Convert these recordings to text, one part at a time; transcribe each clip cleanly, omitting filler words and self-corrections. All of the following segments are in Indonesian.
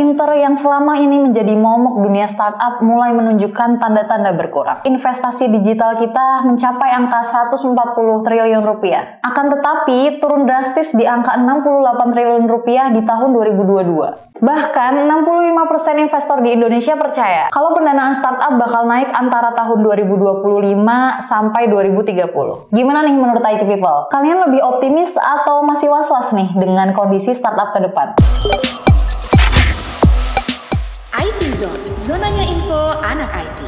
winter yang selama ini menjadi momok dunia startup mulai menunjukkan tanda-tanda berkurang. Investasi digital kita mencapai angka 140 triliun rupiah. Akan tetapi, turun drastis di angka 68 triliun rupiah di tahun 2022. Bahkan, 65% investor di Indonesia percaya kalau pendanaan startup bakal naik antara tahun 2025 sampai 2030. Gimana nih menurut IT People? Kalian lebih optimis atau masih was-was nih dengan kondisi startup ke depan? IT Zone, zonanya info anak IT.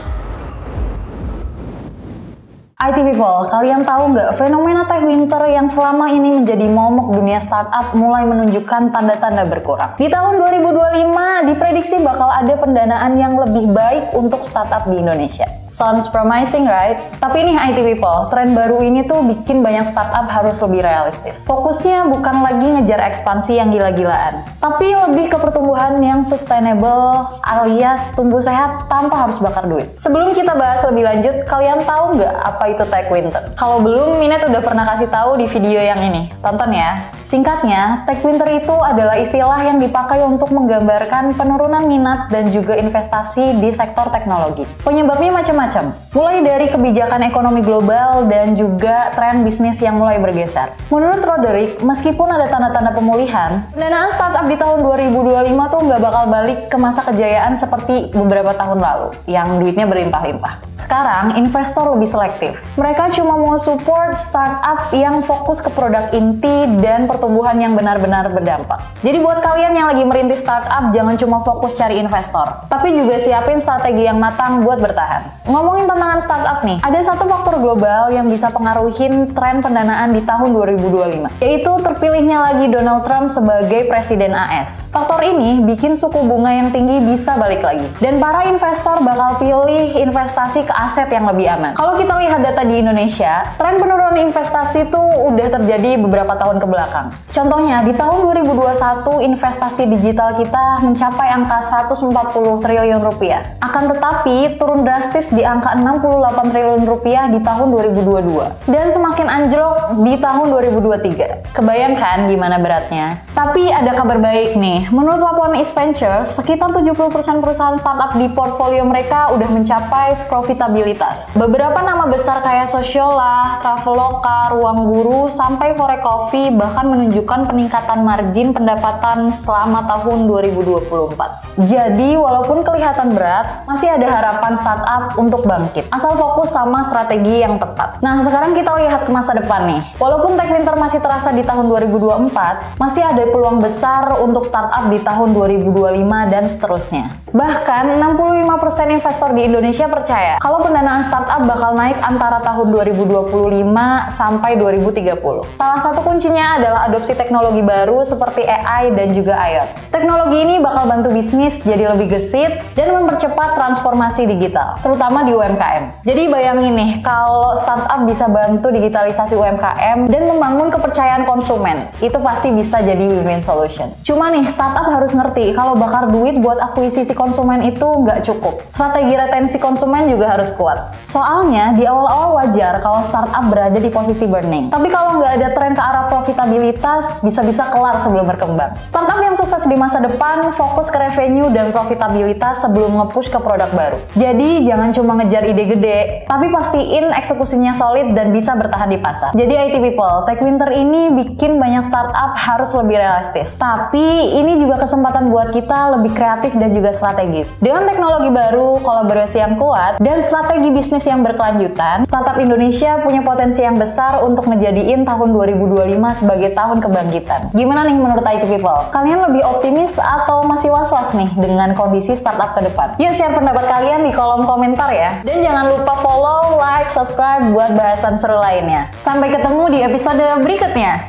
IT People, kalian tahu nggak fenomena tech winter yang selama ini menjadi momok dunia startup mulai menunjukkan tanda-tanda berkurang. Di tahun 2025 diprediksi bakal ada pendanaan yang lebih baik untuk startup di Indonesia. Sounds promising, right? Tapi nih IT People, tren baru ini tuh bikin banyak startup harus lebih realistis. Fokusnya bukan lagi ngejar ekspansi yang gila-gilaan, tapi lebih ke pertumbuhan yang sustainable alias tumbuh sehat tanpa harus bakar duit. Sebelum kita bahas lebih lanjut, kalian tahu nggak apa itu tech winter? Kalau belum, Minet udah pernah kasih tahu di video yang ini. Tonton ya. Singkatnya, tech winter itu adalah istilah yang dipakai untuk menggambarkan penurunan minat dan juga investasi di sektor teknologi. Penyebabnya macam-macam, mulai dari kebijakan ekonomi global dan juga tren bisnis yang mulai bergeser. Menurut Roderick, meskipun ada tanda-tanda pemulihan, pendanaan startup di tahun 2025 tuh nggak bakal balik ke masa kejayaan seperti beberapa tahun lalu, yang duitnya berlimpah-limpah. Sekarang, investor lebih selektif. Mereka cuma mau support startup yang fokus ke produk inti dan pertumbuhan yang benar-benar berdampak. Jadi buat kalian yang lagi merintis startup, jangan cuma fokus cari investor, tapi juga siapin strategi yang matang buat bertahan. Ngomongin tantangan startup nih, ada satu faktor global yang bisa pengaruhin tren pendanaan di tahun 2025, yaitu terpilihnya lagi Donald Trump sebagai Presiden AS. Faktor ini bikin suku bunga yang tinggi bisa balik lagi, dan para investor bakal pilih investasi ke aset yang lebih aman. Kalau kita lihat data di Indonesia, tren penurunan investasi tuh udah terjadi beberapa tahun ke belakang. Contohnya, di tahun 2021 investasi digital kita mencapai angka 140 triliun rupiah. Akan tetapi, turun drastis di angka 68 triliun rupiah di tahun 2022 dan semakin anjlok di tahun 2023. Kebayangkan gimana beratnya? Tapi ada kabar baik nih. Menurut laporan East Ventures, sekitar 70% perusahaan startup di portfolio mereka udah mencapai profitabilitas. Beberapa nama besar kayak Sociolla, Traveloka, Ruang Guru, sampai Fore Coffee bahkan menunjukkan peningkatan margin pendapatan selama tahun 2024. Jadi, walaupun kelihatan berat, masih ada harapan startup untuk bangkit, asal fokus sama strategi yang tepat. Nah, sekarang kita lihat ke masa depan nih. Walaupun tech winter masih terasa di tahun 2024, masih ada peluang besar untuk startup di tahun 2025 dan seterusnya. Bahkan, 65% investor di Indonesia percaya kalau pendanaan startup bakal naik antara tahun 2025 sampai 2030. Salah satu kuncinya adalah adopsi teknologi baru seperti AI dan juga IoT. Teknologi ini bakal bantu bisnis jadi lebih gesit dan mempercepat transformasi digital, terutama di UMKM. Jadi bayangin nih, kalau startup bisa bantu digitalisasi UMKM dan membangun kepercayaan konsumen, itu pasti bisa jadi win-win solution. Cuma nih, startup harus ngerti kalau bakar duit buat akuisisi konsumen itu nggak cukup. Strategi retensi konsumen juga harus kuat. Soalnya, di awal-awal wajar kalau startup berada di posisi burning. Tapi kalau nggak ada tren ke arah profitabilitas, bisa-bisa kelar sebelum berkembang. Startup yang sukses di masa depan fokus ke revenue dan profitabilitas sebelum nge-push ke produk baru. Jadi, jangan cuma ngejar ide gede, tapi pastiin eksekusinya solid dan bisa bertahan di pasar. Jadi IT People, tech winter ini bikin banyak startup harus lebih realistis. Tapi, ini juga kesempatan buat kita lebih kreatif dan juga strategis. Dengan teknologi baru, kolaborasi yang kuat, dan strategi bisnis yang berkelanjutan, startup Indonesia punya potensi yang besar untuk ngejadiin tahun 2025 sebagai tahun kebangkitan. Gimana nih menurut IT People? Kalian lebih optimis atau masih was-was nih dengan kondisi startup ke depan? Yuk share pendapat kalian di kolom komentar ya. Dan jangan lupa follow, like, subscribe buat bahasan seru lainnya. Sampai ketemu di episode berikutnya.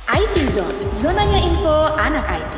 IT Zone, zonanya info anak IT.